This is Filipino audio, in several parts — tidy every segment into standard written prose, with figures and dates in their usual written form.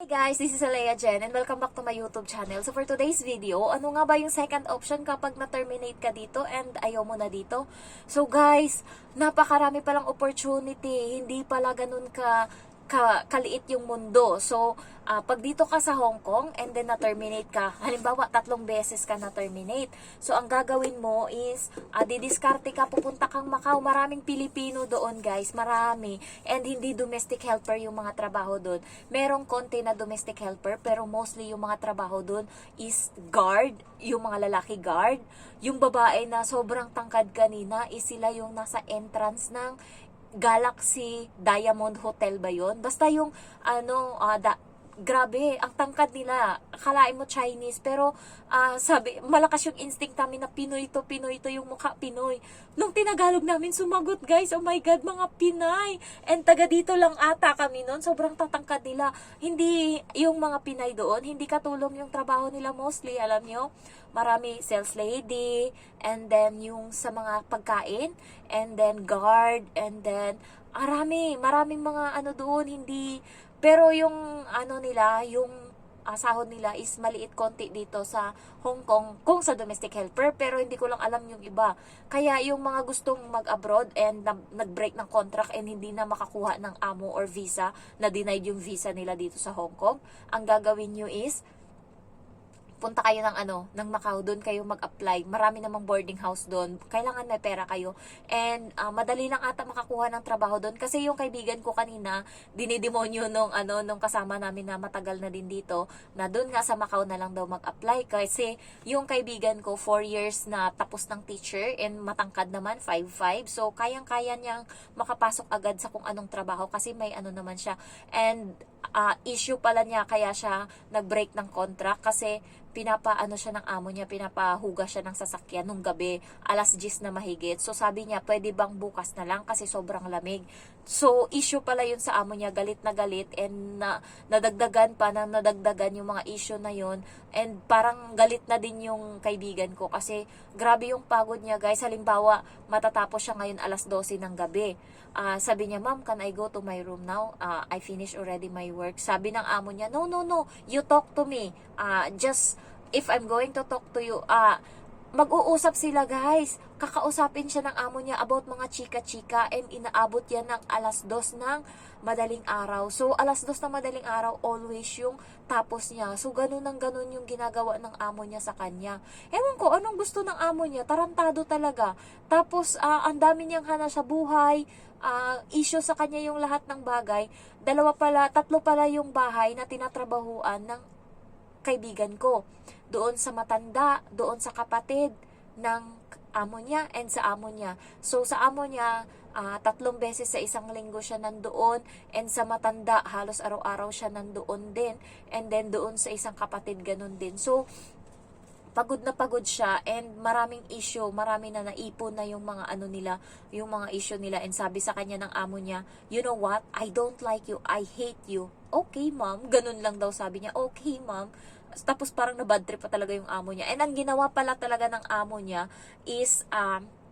Guys, this is Alea Jen and welcome back to my YouTube channel. So for today's video, ano nga ba yung second option kapag na-terminate ka dito and ayaw mo na dito? So guys, napakarami palang opportunity, hindi pala ganun kaliit yung mundo. So, pag dito ka sa Hong Kong and then na-terminate ka, halimbawa 3 beses ka na-terminate. So, ang gagawin mo is, didiskarte ka, pupunta kang Macau. Maraming Pilipino doon guys, marami. And hindi domestic helper yung mga trabaho doon. Merong konti na domestic helper, pero mostly yung mga trabaho doon is guard, yung mga lalaki guard. Yung babae na sobrang tangkad kanina is sila yung nasa entrance ng Galaxy Diamond Hotel ba yun? Basta yung grabe, ang tangkad nila. Akalain mo Chinese, pero sabi, malakas yung instinct namin na Pinoy to yung mukha Pinoy. Nung tinagalog namin, sumagot guys, oh my God, mga Pinay. And taga dito lang ata kami noon, sobrang tatangkad nila. Hindi, yung mga Pinay doon, hindi katulong yung trabaho nila mostly, alam nyo? Marami sales lady, and then yung sa mga pagkain, and then guard, and then maraming mga ano doon, hindi. Pero yung ano nila, yung sahod nila is maliit konti dito sa Hong Kong kung sa domestic helper, pero hindi ko lang alam yung iba. Kaya yung mga gustong mag-abroad and nag-break ng contract and hindi na makakuha ng amo or visa, na denied yung visa nila dito sa Hong Kong, ang gagawin nyo is punta kayo ng Macau, doon kayo mag-apply. Marami namang boarding house doon. Kailangan may pera kayo. And madali lang ata makakuha ng trabaho doon kasi yung kaibigan ko kanina, dinidemonyo nung kasama namin na matagal na din dito, na doon nga sa Macau na lang daw mag-apply kasi yung kaibigan ko 4 years na tapos ng teacher and matangkad naman 5'5". So kayang-kaya niyang makapasok agad sa kung anong trabaho kasi may naman siya. And issue pala niya kaya siya nag-break ng contract kasi pinapaano siya ng amo niya, pinapahuga siya ng sasakyan nung gabi, alas 10 na mahigit. So sabi niya, pwede bang bukas na lang kasi sobrang lamig. So issue pala yun sa amo niya, galit na galit, and nadagdagan yung mga issue na yun. And parang galit na din yung kaibigan ko kasi grabe yung pagod niya guys. Halimbawa, matatapos siya ngayon alas 12 ng gabi. Sabi niya, ma'am, can I go to my room now? I finished already my work. Sabi ng amo niya, no, you talk to me. Just, if I'm going to talk to you, mag-uusap sila guys. Kakausapin siya ng amo niya about mga chika-chika, and inaabot yan ng alas 2 ng madaling araw. So, alas 2 ng madaling araw, always yung tapos niya. So, ganun yung ginagawa ng amo niya sa kanya. Ewan ko, anong gusto ng amo niya? Tarantado talaga. Tapos, ang dami niyang hana sa buhay. Issue sa kanya yung lahat ng bagay. 3 pala yung bahay na tinatrabahuan ng kaibigan ko. Doon sa matanda, doon sa kapatid ng amo niya, and sa amo niya. So, sa amo niya, 3 beses sa isang linggo siya nandoon, and sa matanda, halos araw-araw siya nandoon din, and then doon sa isang kapatid, ganun din. So, pagod na pagod siya, and maraming issue, marami na naipon na yung mga yung mga issue nila, and sabi sa kanya ng amo niya, you know what, I don't like you, I hate you. Okay ma'am, ganun lang daw sabi niya, okay ma'am. Tapos parang na-bad trip pa talaga yung amo niya. And ang ginawa pala talaga ng amo niya is,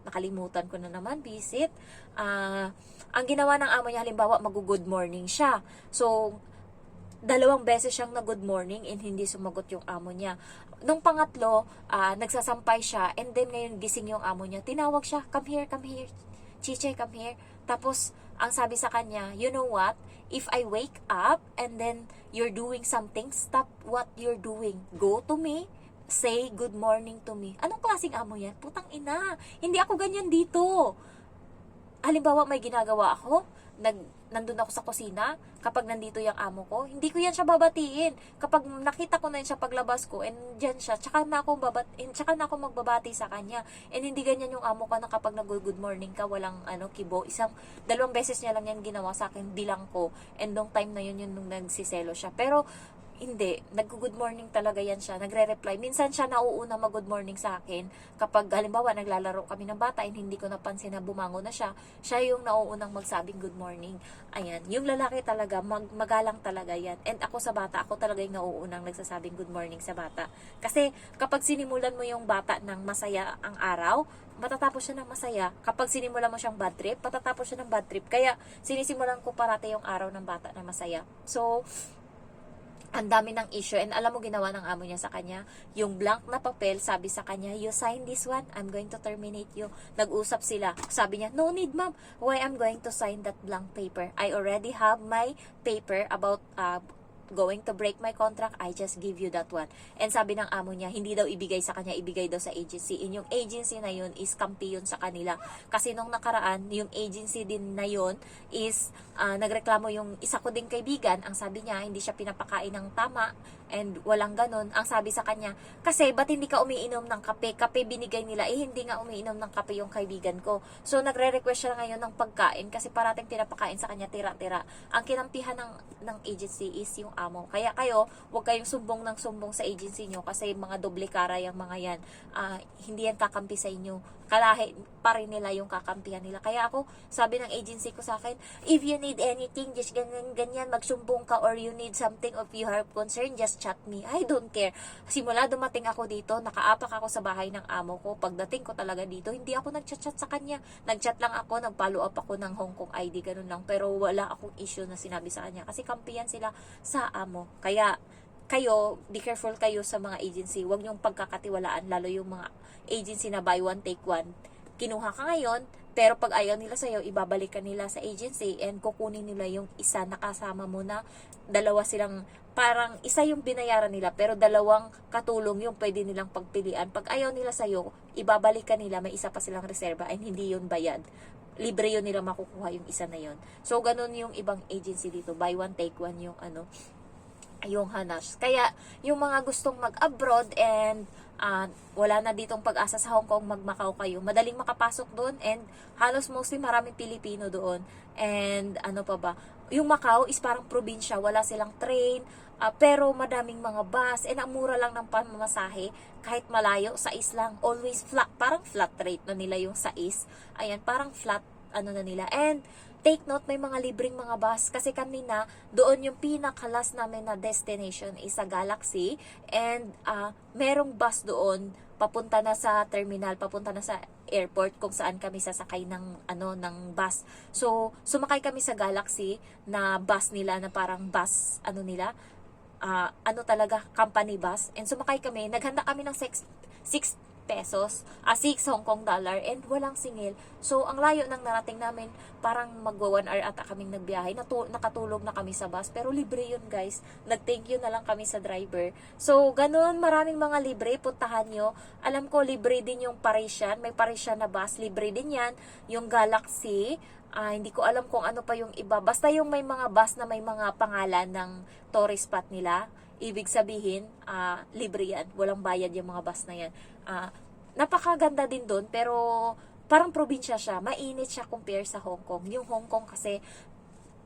nakalimutan ko na naman, visit. Ang ginawa ng amo niya, halimbawa, mag-good morning siya. So, 2 beses siyang na good morning and hindi sumagot yung amo niya. Nung pangatlo, nagsasampay siya, and then ngayon gising yung amo niya. Tinawag siya, come here, Chiche, come here. Tapos, ang sabi sa kanya, you know what? If I wake up and then you're doing something, stop what you're doing. Go to me, say good morning to me. Anong klaseng amo yan? Putang ina, hindi ako ganyan dito. Halimbawa, may ginagawa ako, nandun ako sa kusina, kapag nandito yung amo ko, hindi ko yan siya babatiin. Kapag nakita ko na yun siya paglabas ko, and dyan siya, tsaka na ako magbabati sa kanya. And hindi ganyan yung amo ko na kapag nag-good morning ka, walang kibo. 2 beses niya lang yan ginawa sa akin, bilang ko. And nung time na yun nung nagsiselo siya. Pero, hindi, nag-good morning talaga yan siya, nagre-reply. Minsan siya nauuna mag-good morning sa akin kapag halimbawa naglalaro kami ng bata and hindi ko napansin na bumangon na siya yung nauunang magsabing good morning. Ayan, yung lalaki talaga, magalang talaga yan. And ako sa bata, ako talaga yung nauunang nagsasabing good morning sa bata. Kasi kapag sinimulan mo yung bata ng masaya ang araw, matatapos siya ng masaya. Kapag sinimulan mo siyang bad trip, matatapos siya ng bad trip. Kaya sinisimulan ko parati yung araw ng bata na masaya. So, ang dami ng issue, and alam mo ginawa ng amo niya sa kanya, yung blank na papel, sabi sa kanya, you sign this one, I'm going to terminate you. Nag-usap sila, sabi niya, no need ma'am, why I'm going to sign that blank paper, I already have my paper about going to break my contract, I just give you that one. And sabi ng amo niya, hindi daw ibigay sa kanya, ibigay daw sa agency. And yung agency na yun is kampi yun sa kanila. Kasi nung nakaraan, yung agency din na yun is nagreklamo yung isa ko ding kaibigan. Ang sabi niya, hindi siya pinapakain ng tama and walang ganun. Ang sabi sa kanya, kasi ba't hindi ka umiinom ng kape? Kape binigay nila, hindi nga umiinom ng kape yung kaibigan ko. So nagre-request siya ngayon ng pagkain kasi parating pinapakain sa kanya tira-tira. Ang kinampihan ng agency is yung amo. Kaya kayo, huwag kayong sumbong ng sumbong sa agency nyo kasi mga doble kara yung mga yan. Hindi yan kakampi sa inyo. Kalahi pa rin nila yung kakampihan nila. Kaya ako, sabi ng agency ko sa akin, if you need anything, just ganyan, magsumbong ka, or you need something, of you have concern, just chat me. I don't care. Simula dumating ako dito, nakaapak ako sa bahay ng amo ko. Pagdating ko talaga dito, hindi ako nagchat-chat sa kanya. Nagchat lang ako, nag-follow up ako ng Hong Kong ID, ganun lang. Pero wala akong issue na sinabi sa kanya. Kasi kampihan sila sa amo. Kaya, kayo, be careful kayo sa mga agency. Huwag niyong pagkakatiwalaan, lalo yung mga agency na buy one, take one. Kinuha ka ngayon, pero pag ayaw nila sa'yo, ibabalik ka nila sa agency and kukunin nila yung isa na kasama mo na dalawa silang, parang isa yung binayaran nila, pero dalawang katulong yung pwede nilang pagpilian. Pag ayaw nila sa'yo, ibabalik ka nila, may isa pa silang reserva and hindi yun bayad. Libre yun nila makukuha yung isa na yun. So, ganun yung ibang agency dito. Buy one, take one yung yung Hanash. Kaya, yung mga gustong mag-abroad and wala na ditong pag-asa sa Hong Kong, mag-Macau kayo. Madaling makapasok doon and halos mostly maraming Pilipino doon. And ano pa ba? Yung Macau is parang probinsya. Wala silang train, pero madaming mga bus and ang mura lang ng pamamasahe kahit malayo, sa lang. Always flat. Parang flat rate na nila yung sais. Ayan, parang flat ano na nila. And take note, may mga libreng mga bus. Kasi kanina, doon yung pinakalas namin na destination is sa Galaxy. And merong bus doon, papunta na sa terminal, papunta na sa airport kung saan kami sasakay ng bus. So, sumakay kami sa Galaxy na bus nila, na parang bus, talaga, company bus. And sumakay kami, naghanda kami ng 6 pesos, 6 Hong Kong dollar, and walang singil. So, ang layo ng narating namin, parang magwa 1 hour ata kaming nagbiyahe. Nakatulog na kami sa bus, pero libre yun guys. Nag-thank you na lang kami sa driver. So, ganun, maraming mga libre, puntahan nyo. Alam ko, libre din yung Parisian, may Parisian na bus, libre din yan. Yung Galaxy, hindi ko alam kung ano pa yung iba. Basta yung may mga bus na may mga pangalan ng tourist spot nila, ibig sabihin, libre yan. Walang bayad yung mga bus na yan. Napakaganda din doon, pero parang probinsya siya. Mainit siya compare sa Hong Kong. Yung Hong Kong kasi,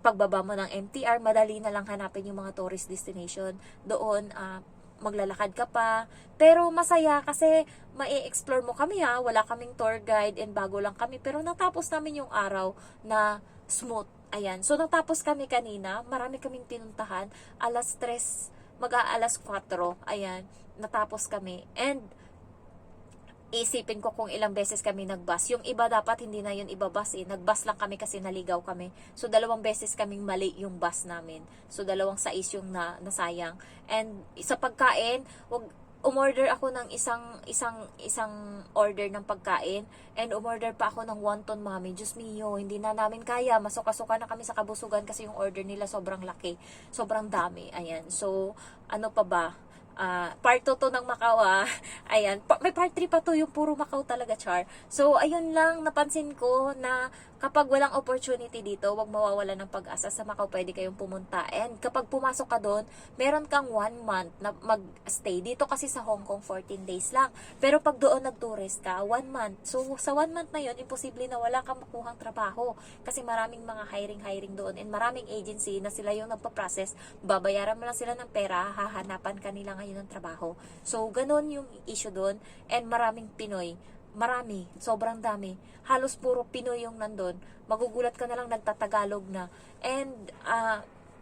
pagbaba mo ng MTR, madali na lang hanapin yung mga tourist destination. Doon, maglalakad ka pa. Pero masaya kasi mai-explore mo kami wala kaming tour guide and bago lang kami. Pero natapos namin yung araw na smooth. Ayan. So, natapos kami kanina. Marami kaming pinuntahan. Alas 3, mag-aalas 4. Ayan. Natapos kami. And, isipin ko kung ilang beses kami nagbus. Yung iba dapat hindi na yun ibabus Nagbus lang kami kasi naligaw kami. So, 2 beses kaming mali yung bus namin. So, 2 sais yung nasayang. And sa pagkain, umorder ako ng isang order ng pagkain. And umorder pa ako ng wonton, mami. Diyos mio, hindi na namin kaya. Masuka-suka na kami sa kabusugan kasi yung order nila sobrang laki. Sobrang dami. Ayan. So, ano pa ba? Part 2 to ng Macau Ayan, may part 3 pa to, yung puro Macau talaga, char. So, ayun lang, napansin ko na kapag walang opportunity dito, wag mawawala ng pag-asa. Sa Macau pwede kayong pumunta. And kapag pumasok ka doon, meron kang 1 month na mag-stay. Dito kasi sa Hong Kong, 14 days lang. Pero pag doon nag-tourist ka, 1 month. So, sa 1 month na yun, imposible na wala kang makuhang trabaho. Kasi maraming mga hiring doon. And maraming agency na sila yung nagpa-process. Babayaran mo lang sila ng pera, hahanapan ka nila ngayon ng trabaho. So, ganun yung issue doon. And maraming Pinoy. Marami, sobrang dami. Halos puro Pinoy yung nandun. Magugulat ka na lang, nagtatagalog na. And,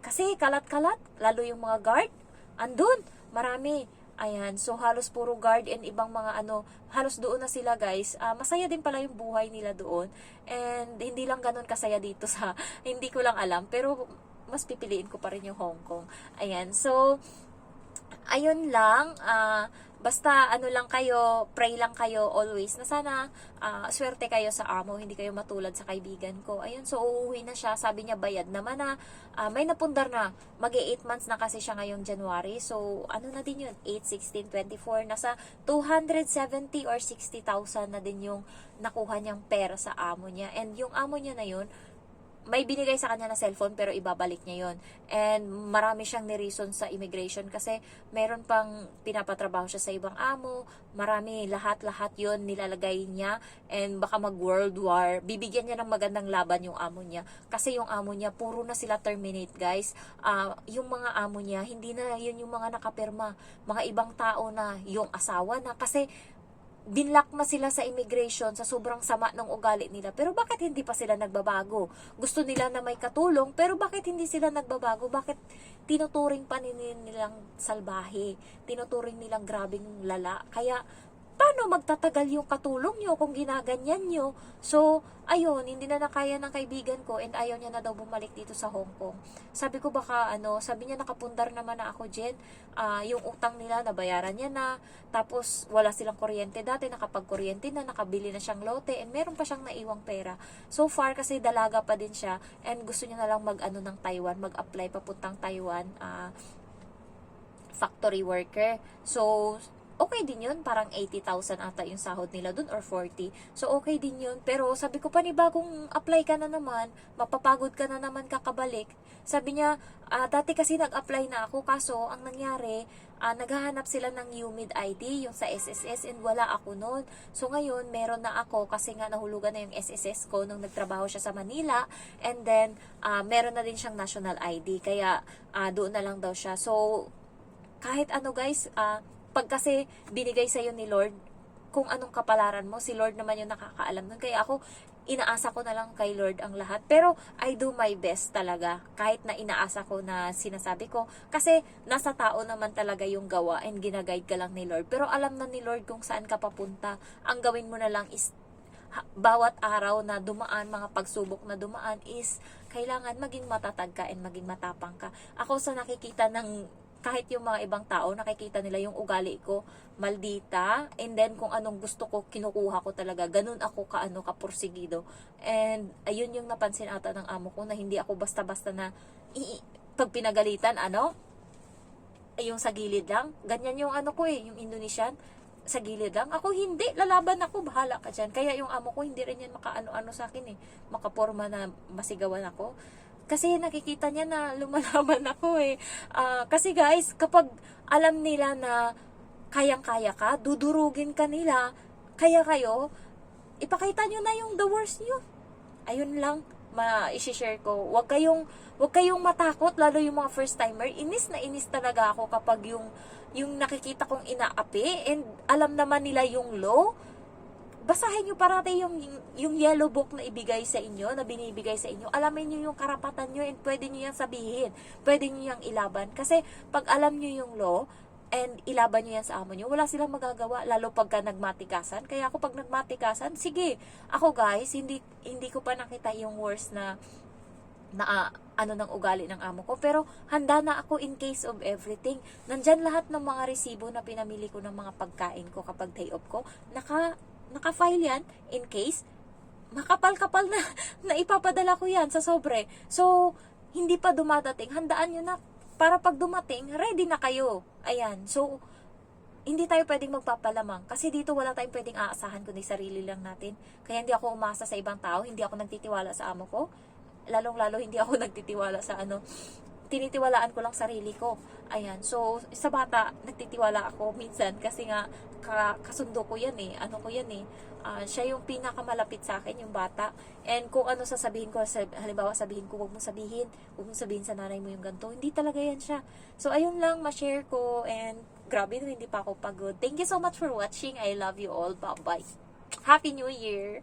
kasi kalat-kalat, lalo yung mga guard, andun, marami. Ayan, so halos puro guard and ibang mga halos doon na sila guys. Masaya din pala yung buhay nila doon. And, hindi lang ganun kasaya dito sa, hindi ko lang alam. Pero, mas pipiliin ko pa rin yung Hong Kong. Ayan, so, ayun lang, basta ano lang kayo, pray lang kayo always na sana swerte kayo sa amo, hindi kayo matulad sa kaibigan ko. Ayun, so uuwi na siya, sabi niya bayad naman na, may napundar na, mag-8 months na kasi siya ngayong January, so ano na din yun, 8, 16, 24, nasa 270 or 60,000 na din yung nakuha niyang pera sa amo niya, and yung amo niya na yun, may binigay sa kanya na cellphone pero ibabalik niya yon. And marami siyang ni-reason sa immigration kasi meron pang pinapatrabaho siya sa ibang amo, marami, lahat-lahat yon nilalagay niya, and baka mag-world war, bibigyan niya ng magandang laban yung amo niya. Kasi yung amo niya, puro na sila terminate, guys. Yung mga amo niya, hindi na yun yung mga nakapirma, mga ibang tao na, yung asawa na, kasi binlock na sila sa immigration sa sobrang sama ng ugali nila. Pero bakit hindi pa sila nagbabago? Gusto nila na may katulong, pero bakit hindi sila nagbabago? Bakit tinuturing pa nilang salbahe? Tinuturing nilang grabing lala? Kaya, paano magtatagal yung katulong nyo kung ginaganyan nyo? So, ayun, hindi na nakaya ng kaibigan ko, and ayaw niya na daw bumalik dito sa Hong Kong. Sabi ko baka sabi niya nakapundar naman na ako, Jen. Yung utang nila, nabayaran niya na, tapos wala silang kuryente dati, nakapag-kuryente na, nakabili na siyang lote, and meron pa siyang naiwang pera. So far, kasi dalaga pa din siya, and gusto niya na lang ng Taiwan, mag-apply papuntang Taiwan, factory worker. So, okay din yun, parang 80,000 ata yung sahod nila dun or 40. So, okay din yun. Pero sabi ko, panibagong apply ka na naman, mapapagod ka na naman kakabalik. Sabi niya, dati kasi nag-apply na ako, kaso ang nangyari, naghahanap sila ng UMID ID, yung sa SSS, and wala ako noon. So, ngayon, meron na ako kasi nga nahulugan na yung SSS ko nung nagtrabaho siya sa Manila, and then, meron na din siyang national ID. Kaya, doon na lang daw siya. So, kahit ano guys, pag kasi binigay sa'yo ni Lord, kung anong kapalaran mo, si Lord naman yung nakakaalam nun. Kaya ako, inaasa ko na lang kay Lord ang lahat. Pero, I do my best talaga. Kahit na inaasa ko na sinasabi ko. Kasi, nasa tao naman talaga yung gawa, and ginaguide ka lang ni Lord. Pero alam na ni Lord kung saan ka papunta. Ang gawin mo na lang is, bawat araw na dumaan, mga pagsubok na dumaan is, kailangan maging matatag ka and maging matapang ka. Ako sa nakikita ng kahit yung mga ibang tao, nakikita nila yung ugali ko, maldita, and then kung anong gusto ko, kinukuha ko talaga. Ganun ako kapursigido. And ayun yung napansin ata ng amo ko, na hindi ako basta-basta na, pag pinagalitan, yung sa gilid lang. Ganyan yung ko yung Indonesian, sa gilid lang. Ako hindi, lalaban ako, bahala ka dyan. Kaya yung amo ko, hindi rin yan makaano-ano sa akin makaporma na masigawan ako. Kasi nakikita niya na lumalaban ako kasi guys, kapag alam nila na kayang-kaya ka, dudurugin ka nila, kaya kayo, ipakita nyo na yung the worst nyo. Ayun lang, i-share ko. Huwag kayong matakot, lalo yung mga first timer. Inis na inis talaga ako kapag yung nakikita kong inaapi, and alam naman nila yung law. Basahin nyo parati yung yellow book na ibigay sa inyo, na binibigay sa inyo. Alamin nyo yung karapatan nyo, and pwede nyo yung sabihin. Pwede nyo yung ilaban. Kasi pag alam nyo yung law, and ilaban nyo yan sa amo nyo, wala silang magagawa, lalo pagka nagmatikasan. Kaya ako pag nagmatikasan, sige. Ako guys, hindi ko pa nakita yung worst na ng ugali ng amo ko. Pero handa na ako in case of everything. Nandyan lahat ng mga resibo na pinamili ko ng mga pagkain ko kapag day off ko. Naka-file yan in case makapal-kapal na ipapadala ko yan sa sobre. So, hindi pa dumadating. Handaan nyo na para pag dumating, ready na kayo. Ayan. So, hindi tayo pwedeng magpapalamang. Kasi dito wala tayong pwedeng aasahan kundi sarili lang natin. Kaya hindi ako umasa sa ibang tao. Hindi ako nagtitiwala sa amo ko. Lalong-lalo hindi ako nagtitiwala sa tinitiwalaan ko lang sarili ko. Ayan. So, sa bata, nagtitiwala ako minsan kasi nga kasundo ko yan siya yung pinakamalapit sa akin, yung bata. And kung ano sasabihin ko, halimbawa sabihin ko, huwag mong sabihin sa nanay mo yung ganito. Hindi talaga yan siya. So, ayun lang, ma-share ko. And grabe, hindi pa ako pagod. Thank you so much for watching. I love you all. Bye-bye. Happy New Year!